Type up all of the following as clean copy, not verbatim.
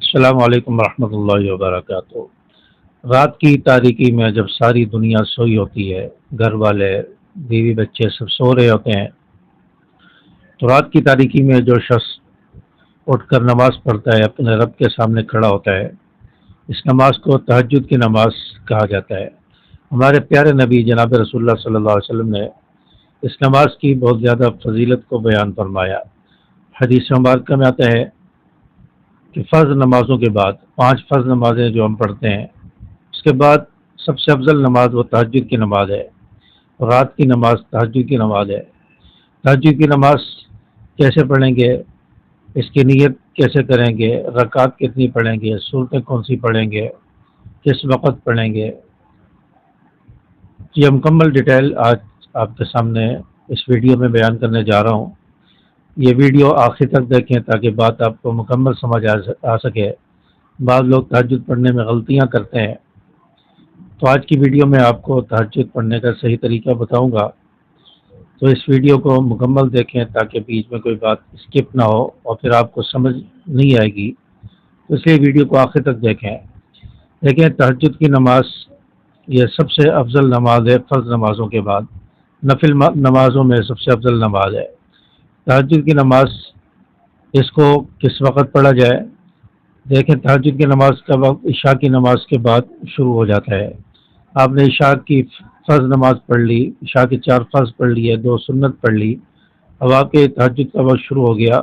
السلام علیکم ورحمۃ اللہ وبرکاتہ۔ رات کی تاریکی میں جب ساری دنیا سوئی ہوتی ہے، گھر والے، بیوی بچے سب سو رہے ہوتے ہیں، تو رات کی تاریکی میں جو شخص اٹھ کر نماز پڑھتا ہے، اپنے رب کے سامنے کھڑا ہوتا ہے، اس نماز کو تہجد کی نماز کہا جاتا ہے۔ ہمارے پیارے نبی جناب رسول اللہ صلی اللہ علیہ وسلم نے اس نماز کی بہت زیادہ فضیلت کو بیان فرمایا۔ حدیث مبارکہ میں آتا ہے کہ فرض نمازوں کے بعد 5 فرض نمازیں جو ہم پڑھتے ہیں، اس کے بعد سب سے افضل نماز وہ تہجد کی نماز ہے۔ رات کی نماز تہجد کی نماز ہے۔ تہجد کی نماز کیسے پڑھیں گے، اس کی نیت کیسے کریں گے، رکعت کتنی پڑھیں گے، سورتیں کون سی پڑھیں گے، کس وقت پڑھیں گے، یہ مکمل ڈیٹیل آج آپ کے سامنے اس ویڈیو میں بیان کرنے جا رہا ہوں۔ یہ ویڈیو آخر تک دیکھیں تاکہ بات آپ کو مکمل سمجھ آ سکے۔ بعض لوگ تہجد پڑھنے میں غلطیاں کرتے ہیں، تو آج کی ویڈیو میں آپ کو تہجد پڑھنے کا صحیح طریقہ بتاؤں گا، تو اس ویڈیو کو مکمل دیکھیں تاکہ بیچ میں کوئی بات اسکپ نہ ہو اور پھر آپ کو سمجھ نہیں آئے گی، تو اس لیے ویڈیو کو آخر تک دیکھیں۔ دیکھیں، تہجد کی نماز یہ سب سے افضل نماز ہے، فرض نمازوں کے بعد نفل نمازوں میں سب سے افضل نماز ہے تہجد کی نماز۔ اس کو کس وقت پڑھا جائے؟ دیکھیں، تہجد کی نماز کا وقت عشاء کی نماز کے بعد شروع ہو جاتا ہے۔ آپ نے عشاء کی فرض نماز پڑھ لی، عشاء کی 4 فرض پڑھ لی ہے، 2 سنت پڑھ لی، اب آپ کے تہجد کا وقت شروع ہو گیا۔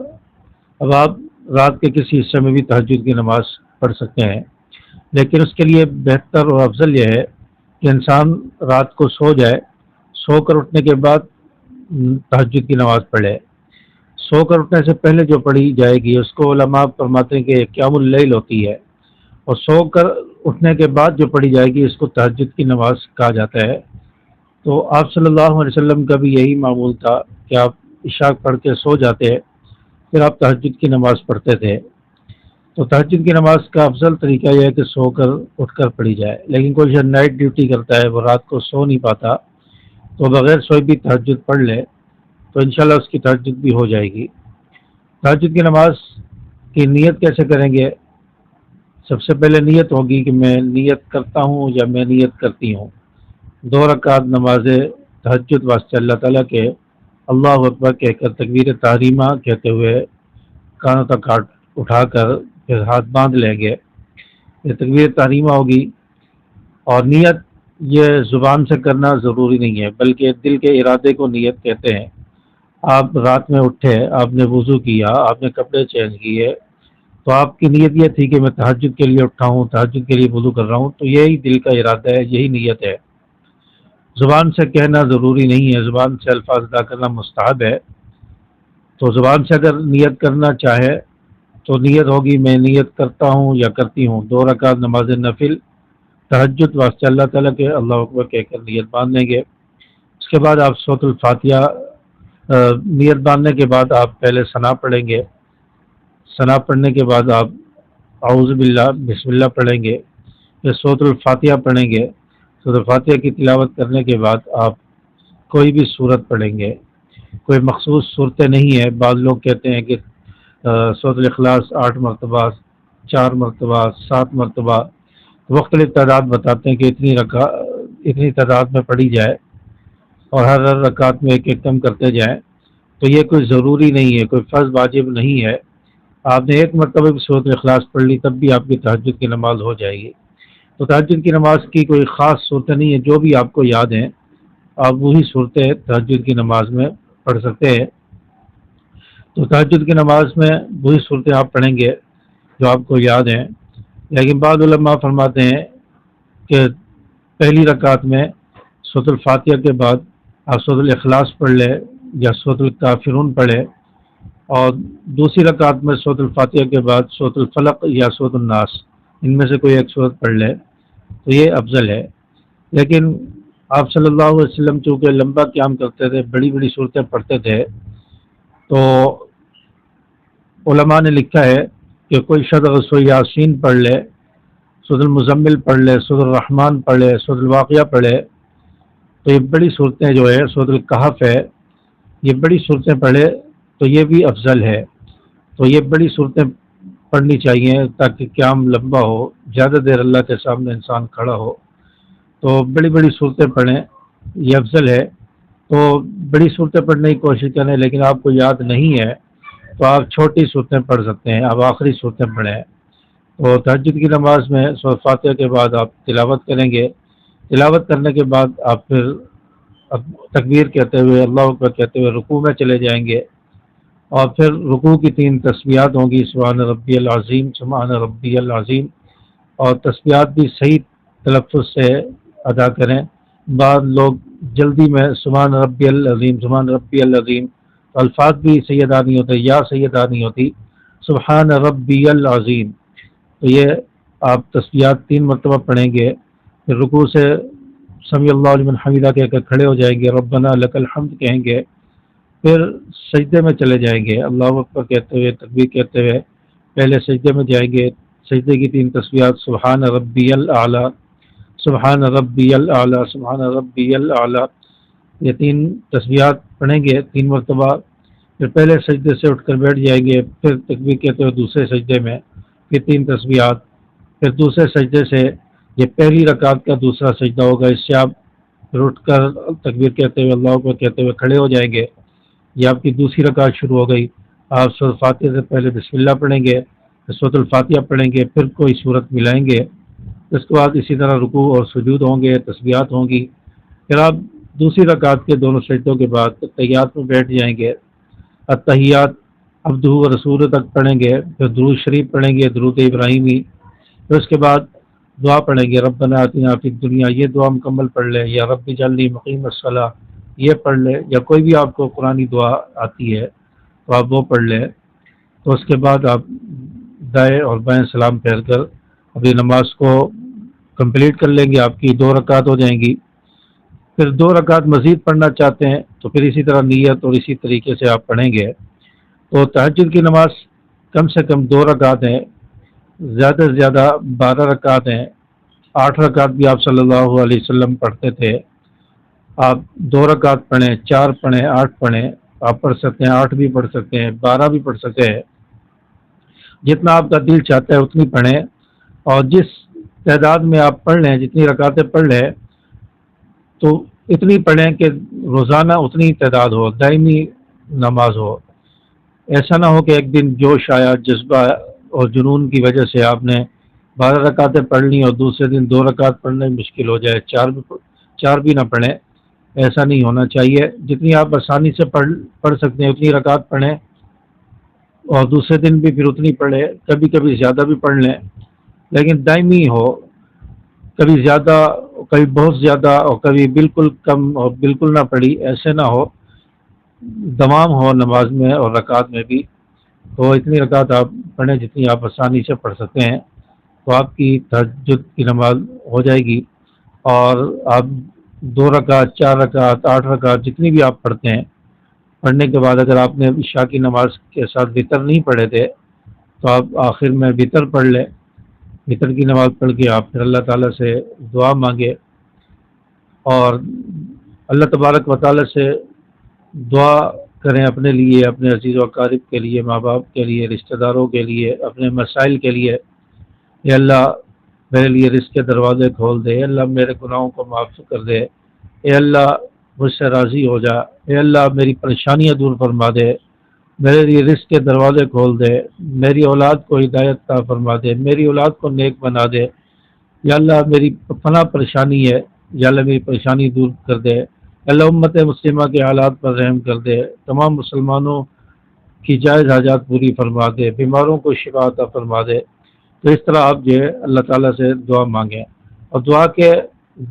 اب آپ رات کے کسی حصے میں بھی تہجد کی نماز پڑھ سکتے ہیں، لیکن اس کے لیے بہتر اور افضل یہ ہے کہ انسان رات کو سو جائے، سو کر اٹھنے کے بعد تہجد کی نماز پڑھے۔ سو کر اٹھنے سے پہلے جو پڑھی جائے گی اس کو علماء فرماتے ہیں کہ قیام اللیل ہوتی ہے، اور سو کر اٹھنے کے بعد جو پڑھی جائے گی اس کو تہجد کی نماز کہا جاتا ہے۔ تو آپ صلی اللہ علیہ وسلم کا بھی یہی معمول تھا کہ آپ عشاء پڑھ کے سو جاتے، پھر آپ تہجد کی نماز پڑھتے تھے۔ تو تہجد کی نماز کا افضل طریقہ یہ ہے کہ سو کر اٹھ کر پڑھی جائے، لیکن کوئی شخص نائٹ ڈیوٹی کرتا ہے، وہ رات کو سو نہیں پاتا، تو بغیر سوئے بھی تہجد پڑھ لے تو انشاءاللہ اس کی تہجد بھی ہو جائے گی۔ تہجد کی نماز کی نیت کیسے کریں گے؟ سب سے پہلے نیت ہوگی کہ میں نیت کرتا ہوں یا میں نیت کرتی ہوں۔ 2 رکعت نماز تہجد واسطے اللہ تعالیٰ کے اللہ اکبر کہہ کر تکبیر تحریمہ کہتے ہوئے کانوں تک ہاتھ اٹھا کر پھر ہاتھ باندھ لیں گے، یہ تکبیر تحریمہ ہوگی۔ اور نیت یہ زبان سے کرنا ضروری نہیں ہے، بلکہ دل کے ارادے کو نیت کہتے ہیں۔ آپ رات میں اٹھے، آپ نے وضو کیا، آپ نے کپڑے چینج کیے، تو آپ کی نیت یہ تھی کہ میں تہجد کے لیے اٹھا ہوں، تہجد کے لیے وضو کر رہا ہوں، تو یہی دل کا ارادہ ہے، یہی نیت ہے۔ زبان سے کہنا ضروری نہیں ہے، زبان سے الفاظ ادا کرنا مستحب ہے۔ تو زبان سے اگر نیت کرنا چاہے تو نیت ہوگی میں نیت کرتا ہوں یا کرتی ہوں، 2 رکعت نماز نفل تہجد واسطے اللہ تعالیٰ کے اللہ اکبر کہہ کر نیت باندھ لیں گے۔ اس کے بعد آپ سورۃ الفاتحہ نیت باندھنے کے بعد آپ پہلے ثنا پڑھیں گے، ثنا پڑھنے کے بعد آپ اعوذ باللہ بسم اللہ پڑھیں گے، پھر سورۃ الفاتحہ پڑھیں گے۔ سورۃ الفاتحہ کی تلاوت کرنے کے بعد آپ کوئی بھی سورت پڑھیں گے، کوئی مخصوص صورتیں نہیں ہے۔ بعض لوگ کہتے ہیں کہ سورۃ الاخلاص 8 مرتبہ، 4 مرتبہ، 7 مرتبہ، مختلف تعداد بتاتے ہیں کہ اتنی تعداد میں پڑھی جائے اور ہر رکعت میں ایک ایک کم کرتے جائیں، تو یہ کوئی ضروری نہیں ہے، کوئی فرض واجب نہیں ہے۔ آپ نے 1 مرتبہ بھی سورۃ الاخلاص پڑھ لی تب بھی آپ کی تہجد کی نماز ہو جائے گی۔ تو تہجد کی نماز کی کوئی خاص صورتیں نہیں ہیں، جو بھی آپ کو یاد ہیں آپ وہی صورتیں تہجد کی نماز میں پڑھ سکتے ہیں۔ تو تہجد کی نماز میں وہی صورتیں آپ پڑھیں گے جو آپ کو یاد ہیں، لیکن بعض علماء فرماتے ہیں کہ پہلی رکعت میں سورۃ الفاتحہ کے بعد آپ سورۃ الاخلاص پڑھ لیں یا سورۃ الکافرون پڑھیں، اور دوسری رکعت میں سورۃ الفاتحہ کے بعد سورۃ الفلق یا سورۃ الناس، ان میں سے کوئی ایک سورت پڑھ لیں تو یہ افضل ہے۔ لیکن آپ صلی اللہ علیہ وسلم چونکہ لمبا قیام کرتے تھے، بڑی بڑی صورتیں پڑھتے تھے، تو علماء نے لکھا ہے کہ کوئی شخص اگر سورہ یاسین پڑھ لے، سورۃ المزمل پڑھ لے، سورۃ الرحمن پڑھ لے، سورۃ الواقعہ پڑھے، تو یہ بڑی صورتیں جو ہے، سورۃ الکہف ہے، یہ بڑی صورتیں پڑھے تو یہ بھی افضل ہے۔ تو یہ بڑی صورتیں پڑھنی چاہیے تاکہ قیام لمبا ہو، زیادہ دیر اللہ کے سامنے انسان کھڑا ہو۔ تو بڑی بڑی صورتیں پڑھیں، یہ افضل ہے۔ تو بڑی صورتیں پڑھنے کی کوشش کریں، لیکن آپ کو یاد نہیں ہے تو آپ چھوٹی صورتیں پڑھ سکتے ہیں، آپ آخری صورتیں پڑھیں۔ تو تہجد کی نماز میں سورۃ فاتحہ کے بعد آپ تلاوت کریں گے، تلاوت کرنے کے بعد آپ پھر تکبیر کہتے ہوئے، اللہ اکبر کہتے ہوئے رکوع میں چلے جائیں گے، اور پھر رکوع کی 3 تسبیحات ہوں گی، سبحان ربی العظیم، سبحان ربی العظیم، اور تسبیحات بھی صحیح تلفظ سے ادا کریں۔ بعض لوگ جلدی میں سبحان ربی العظیم، سبحان ربی العظیم، الفاظ بھی صحیح ادا نہیں ہوتے، یا صحیح ادا نہیں ہوتی، سبحان ربی العظیم۔ تو یہ آپ تسبیحات 3 مرتبہ پڑھیں گے، پھر رکوع سے سمیع اللہ لمن حمیدہ کہہ کر کھڑے ہو جائیں گے، ربنا لک الحمد کہیں گے، پھر سجدے میں چلے جائیں گے، اللہ اکبر کہتے ہوئے، تکبیر کہتے ہوئے پہلے سجدے میں جائیں گے۔ سجدے کی 3 تسبیحات، سبحان ربی الاعلیٰ، سبحان ربی الاعلیٰ، سبحان ربی الاعلیٰ، یہ 3 تسبیحات پڑھیں گے 3 مرتبہ۔ پھر پہلے سجدے سے اٹھ کر بیٹھ جائیں گے، پھر تکبیر کہتے ہوئے دوسرے سجدے میں پھر 3 تسبیحات، پھر دوسرے سجدے سے، یہ پہلی رکعت کا دوسرا سجدہ ہوگا، اس سے آپ پھر اٹھ کر تکبیر کہتے ہوئے، اللہ اکبر کہتے ہوئے کھڑے ہو جائیں گے، یہ آپ کی دوسری رکعت شروع ہو گئی۔ آپ سورۃ فاتحہ سے پہلے بسم اللہ پڑھیں گے، پھر سورۃ الفاتحہ پڑھیں گے، پھر کوئی صورت ملائیں گے، اس کے بعد اسی طرح رکوع اور سجود ہوں گے، تسبیحات ہوں گی، پھر آپ دوسری رکعت کے دونوں سجدوں کے بعد تحیات میں بیٹھ جائیں گے، التحیات عبدہ و رسول تک پڑھیں گے، پھر درود شریف پڑھیں گے، درود ابراہیمی، پھر اس کے بعد دعا پڑھیں گے، ربنا آتنا فی الدنیا، یہ دعا مکمل پڑھ لیں، یا رب اجعلنی مقیم الصلاۃ یہ پڑھ لیں، یا کوئی بھی آپ کو قرآنی دعا آتی ہے تو آپ وہ پڑھ لیں۔ تو اس کے بعد آپ دائیں اور بائیں سلام پھیر کر اپنی نماز کو کمپلیٹ کر لیں گے، آپ کی 2 رکعت ہو جائیں گی۔ پھر 2 رکعت مزید پڑھنا چاہتے ہیں تو پھر اسی طرح نیت اور اسی طریقے سے آپ پڑھیں گے۔ تو تہجد کی نماز کم سے کم 2 رکعت ہیں، زیادہ سے زیادہ 12 رکعت ہیں، 8 رکعت بھی آپ صلی اللہ علیہ وسلم پڑھتے تھے۔ آپ 2 رکعت پڑھیں، 4 پڑھیں، 8 پڑھیں، آپ پڑھ سکتے ہیں، 8 بھی پڑھ سکتے ہیں، 12 بھی پڑھ سکتے ہیں، جتنا آپ کا دل چاہتا ہے اتنی پڑھیں، اور جس تعداد میں آپ پڑھ لیں، جتنی رکعتیں پڑھ لیں تو اتنی پڑھیں کہ روزانہ اتنی تعداد ہو، دائمی نماز ہو۔ ایسا نہ ہو کہ ایک دن جوش آیا، جذبہ اور جنون کی وجہ سے آپ نے 12 رکعتیں پڑھ لی اور دوسرے دن 2 رکعت پڑھنے مشکل ہو جائے، 4 بھی نہ پڑھیں، ایسا نہیں ہونا چاہیے۔ جتنی آپ آسانی سے پڑھ سکتے ہیں اتنی رکعت پڑھیں، اور دوسرے دن بھی پھر اتنی پڑھیں، کبھی کبھی زیادہ بھی پڑھ لیں، لیکن دائمی ہو، کبھی زیادہ، کبھی بہت زیادہ، اور کبھی بالکل کم اور بالکل نہ پڑھی، ایسے نہ ہو، دوام ہو نماز میں اور رکعت میں بھی۔ تو اتنی رکعت آپ پڑھیں جتنی آپ آسانی سے پڑھ سکتے ہیں، تو آپ کی تہجد کی نماز ہو جائے گی۔ اور آپ 2 رکعت، 4 رکعت، 8 رکعت جتنی بھی آپ پڑھتے ہیں، پڑھنے کے بعد اگر آپ نے عشاء کی نماز کے ساتھ وطر نہیں پڑھے تھے تو آپ آخر میں وطر پڑھ لیں، وطر کی نماز پڑھ کے آپ پھر اللہ تعالیٰ سے دعا مانگے، اور اللہ تبارک و تعالیٰ سے دعا کریں اپنے لیے، اپنے عزیز و اقارب کے لیے، ماں باپ کے لیے، رشتہ داروں کے لیے، اپنے مسائل کے لیے۔ اے اللہ میرے لیے رزق کے دروازے کھول دے، اے اللہ میرے گناہوں کو معاف کر دے، اے اللہ مجھ سے راضی ہو جا، اے اللہ میری پریشانیاں دور فرما دے، میرے لیے رزق کے دروازے کھول دے، میری اولاد کو ہدایت عطا فرما دے، میری اولاد کو نیک بنا دے، یا اللہ میری فلاں پریشانی ہے، یا اللہ میری پریشانی دور کر دے، اللہ امت مسلمہ کے حالات پر رحم کر دے، تمام مسلمانوں کی جائز حاجات پوری فرما دے، بیماروں کو شفا عطا فرما دے۔ تو اس طرح آپ جو ہے اللہ تعالیٰ سے دعا مانگیں، اور دعا کے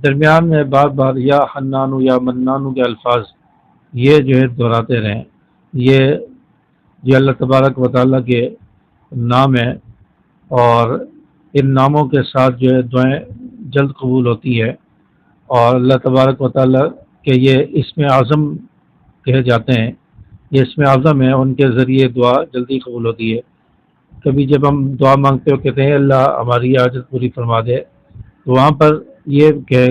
درمیان میں بار بار یا حنانو یا منانو کے الفاظ یہ جو ہے دہراتے رہیں۔ یہ اللہ تبارک و تعالیٰ کے نام ہیں، اور ان ناموں کے ساتھ جو ہے دعائیں جلد قبول ہوتی ہے، اور اللہ تبارک و تعالیٰ کے یہ اسم اعظم کہے جاتے ہیں، یہ اسم اعظم ہیں، ان کے ذریعے دعا جلدی قبول ہوتی ہے۔ کبھی جب ہم دعا مانگتے ہو کہتے ہیں اللہ ہماری حاجت پوری فرما دے، تو وہاں پر یہ کہ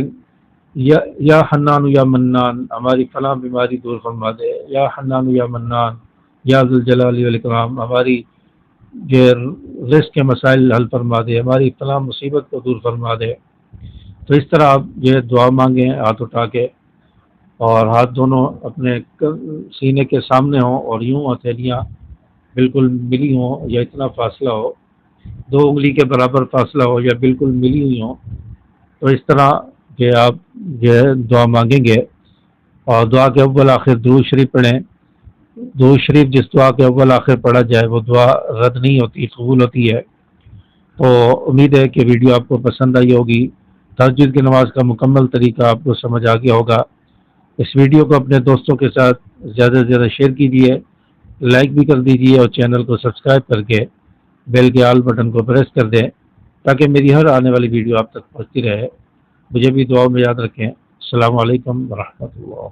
یا حنان یا منان ہماری فلاں بیماری دور فرما دے، یا حنان یا منان یا ذوالجلال والاکرام ہماری یہ رزق کے مسائل حل فرما دے، ہماری تمام مصیبت کو دور فرما دے۔ تو اس طرح آپ یہ دعا مانگیں ہاتھ اٹھا کے، اور ہاتھ دونوں اپنے سینے کے سامنے ہوں، اور یوں ہتھیلیاں بالکل ملی ہوں یا اتنا فاصلہ ہو، 2 انگلی کے برابر فاصلہ ہو یا بالکل ملی ہوئی ہوں۔ تو اس طرح کہ آپ یہ دعا مانگیں گے، اور دعا کے اول آخر درود شریف پڑھیں۔ درود شریف جس دعا کے اول آخر پڑھا جائے وہ دعا رد نہیں ہوتی، قبول ہوتی ہے۔ تو امید ہے کہ ویڈیو آپ کو پسند آئی ہوگی، تہجد کی نماز کا مکمل طریقہ آپ کو سمجھ آ گیا ہوگا۔ اس ویڈیو کو اپنے دوستوں کے ساتھ زیادہ سے زیادہ شیئر کیجیے، لائک بھی کر دیجیے، اور چینل کو سبسکرائب کر کے بیل کے آل بٹن کو پریس کر دیں تاکہ میری ہر آنے والی ویڈیو آپ تک پہنچتی رہے۔ مجھے بھی دعاؤں میں یاد رکھیں۔ السلام علیکم ورحمۃ اللہ۔